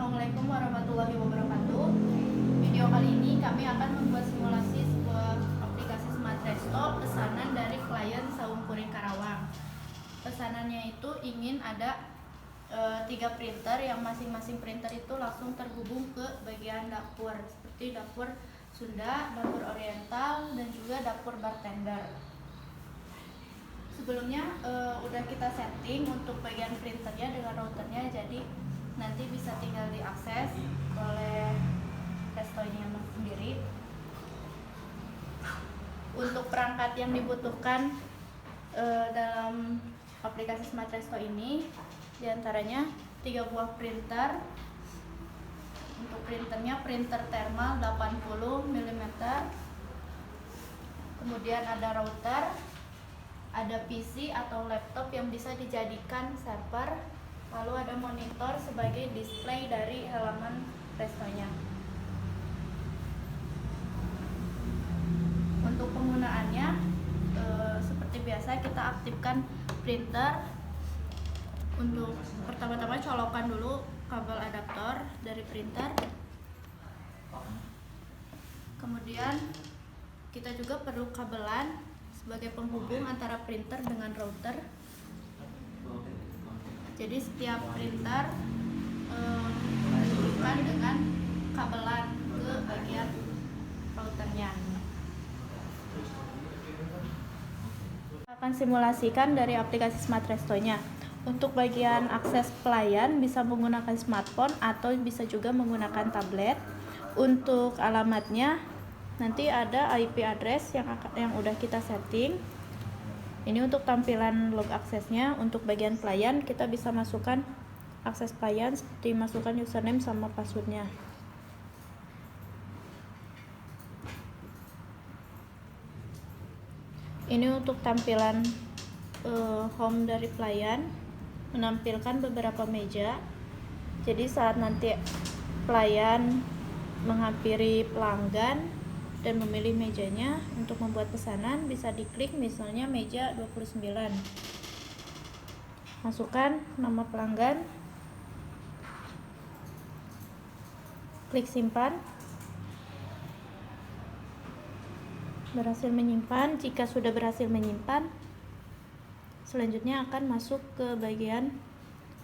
Assalamualaikum warahmatullahi wabarakatuh. Video kali ini kami akan membuat simulasi sebuah aplikasi Smart Resto pesanan dari klien Saung Puring Karawang. Pesanannya itu ingin ada 3 printer yang masing-masing printer itu langsung terhubung ke bagian dapur, seperti dapur Sunda, dapur Oriental, dan juga dapur bartender. Sebelumnya udah kita setting untuk bagian printernya dengan routernya, jadi nanti bisa tinggal diakses oleh resto ini sendiri. Untuk perangkat yang dibutuhkan dalam aplikasi Smart Resto ini diantaranya 3 buah printer. Untuk printernya printer thermal 80 mm, kemudian ada router, ada PC atau laptop yang bisa dijadikan server, lalu ada monitor sebagai display dari halaman restonya. Untuk penggunaannya seperti biasa kita aktifkan printer. Untuk pertama-tama colokan dulu kabel adaptor dari printer. Kemudian kita juga perlu kabelan sebagai penghubung antara printer dengan router. Jadi setiap printer dihubungkan dengan kabelan ke bagian routernya. Akan simulasikan dari aplikasi Smart Resto-nya. Untuk bagian akses pelayan bisa menggunakan smartphone atau bisa juga menggunakan tablet. Untuk alamatnya nanti ada IP address yang udah kita setting. Ini untuk tampilan log aksesnya. Untuk bagian pelayan kita bisa masukkan akses pelayan seperti masukkan username sama passwordnya. Ini untuk tampilan home dari pelayan, menampilkan beberapa meja. Jadi saat nanti pelayan menghampiri pelanggan dan memilih mejanya untuk membuat pesanan, bisa diklik misalnya meja 29. Masukkan nama pelanggan, klik simpan. Berhasil menyimpan. Jika sudah berhasil menyimpan, selanjutnya akan masuk ke bagian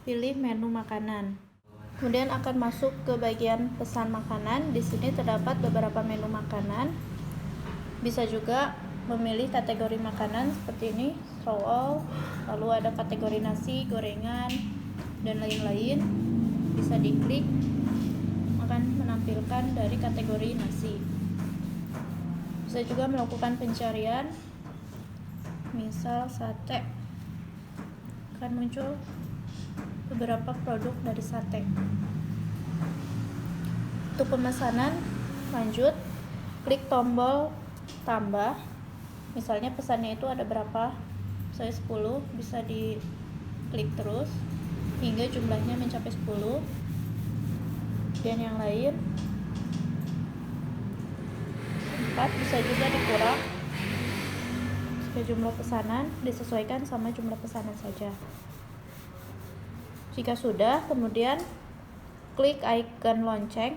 pilih menu makanan. Kemudian akan masuk ke bagian pesan makanan. Di sini terdapat beberapa menu makanan. Bisa juga memilih kategori makanan seperti ini, straw all, lalu ada kategori nasi, gorengan, dan lain-lain. Bisa diklik, akan menampilkan dari kategori nasi. Bisa juga melakukan pencarian, misal sate, akan muncul beberapa produk dari sate. Untuk pemesanan lanjut, klik tombol tambah. Misalnya pesannya itu ada berapa, saya 10, bisa diklik terus hingga jumlahnya mencapai 10. Dan yang lain 4 bisa juga dikurang jika jumlah pesanan disesuaikan sama jumlah pesanan saja. Jika sudah, kemudian klik icon lonceng,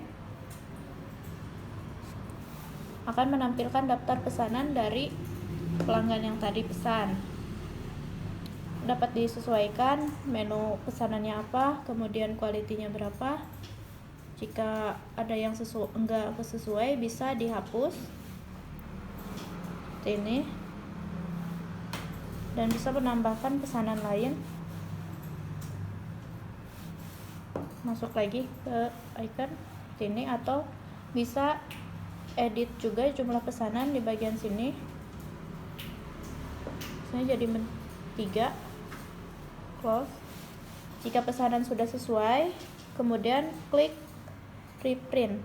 akan menampilkan daftar pesanan dari pelanggan yang tadi pesan. Dapat disesuaikan menu pesanannya apa, kemudian kualitinya berapa. Jika ada yang enggak sesuai, bisa dihapus seperti ini, dan bisa menambahkan pesanan lain. Masuk lagi ke icon sini, atau bisa edit juga jumlah pesanan di bagian sini. Misalnya jadi 3, close. Jika pesanan sudah sesuai, kemudian klik reprint.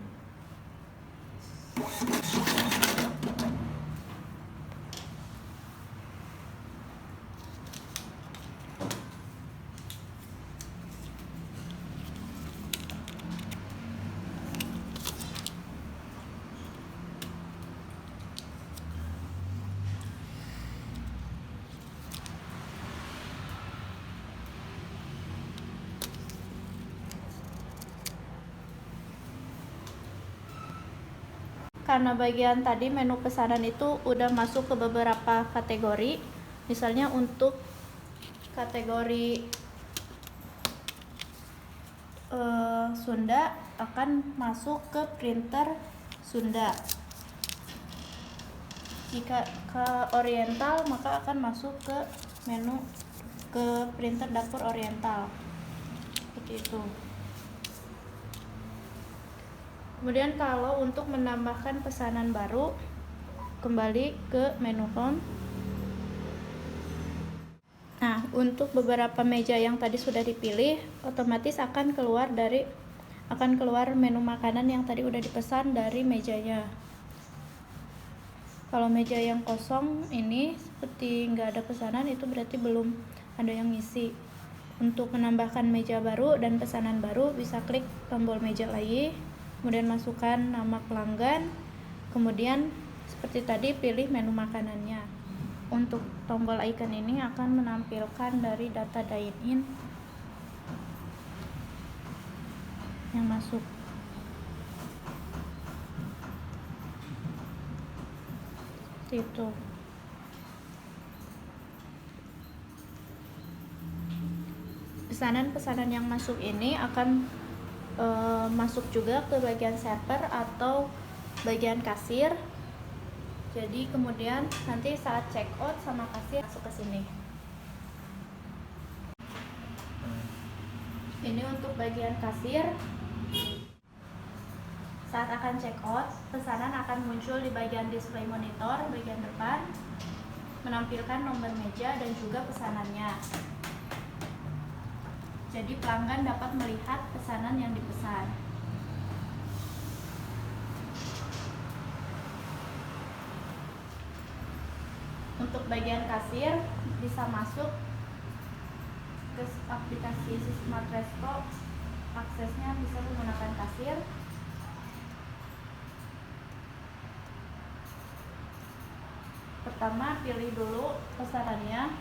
karena bagian tadi menu pesanan itu udah masuk ke beberapa kategori. Misalnya untuk kategori Sunda akan masuk ke printer Sunda. Jika ke Oriental maka akan masuk ke menu ke printer dapur Oriental. Seperti itu. Kemudian kalau untuk menambahkan pesanan baru, kembali ke menu home. Nah, untuk beberapa meja yang tadi sudah dipilih, otomatis akan keluar menu makanan yang tadi udah dipesan dari mejanya. Kalau meja yang kosong ini seperti nggak ada pesanan, itu berarti belum ada yang ngisi. Untuk menambahkan meja baru dan pesanan baru, bisa klik tombol meja lagi, kemudian masukkan nama pelanggan, kemudian seperti tadi pilih menu makanannya. Untuk tombol icon ini akan menampilkan dari data dine-in yang masuk. Seperti itu. Pesanan-pesanan yang masuk ini akan masuk juga ke bagian server atau bagian kasir. Jadi kemudian nanti saat check out sama kasir masuk ke sini. Ini untuk bagian kasir. Saat akan check out, pesanan akan muncul di bagian display monitor bagian depan, menampilkan nomor meja dan juga pesanannya. Jadi pelanggan dapat melihat pesanan yang dipesan. Untuk bagian kasir bisa masuk ke aplikasi Smart Resto. Aksesnya bisa menggunakan kasir. Pertama, pilih dulu pesanannya,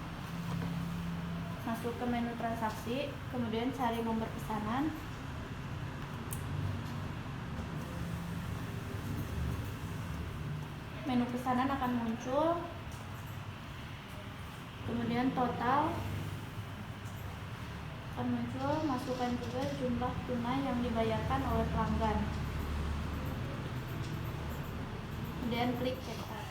masuk ke menu transaksi, kemudian cari nomor pesanan. Menu pesanan akan muncul, kemudian total akan muncul, masukkan juga jumlah tunai yang dibayarkan oleh pelanggan. Kemudian klik check out.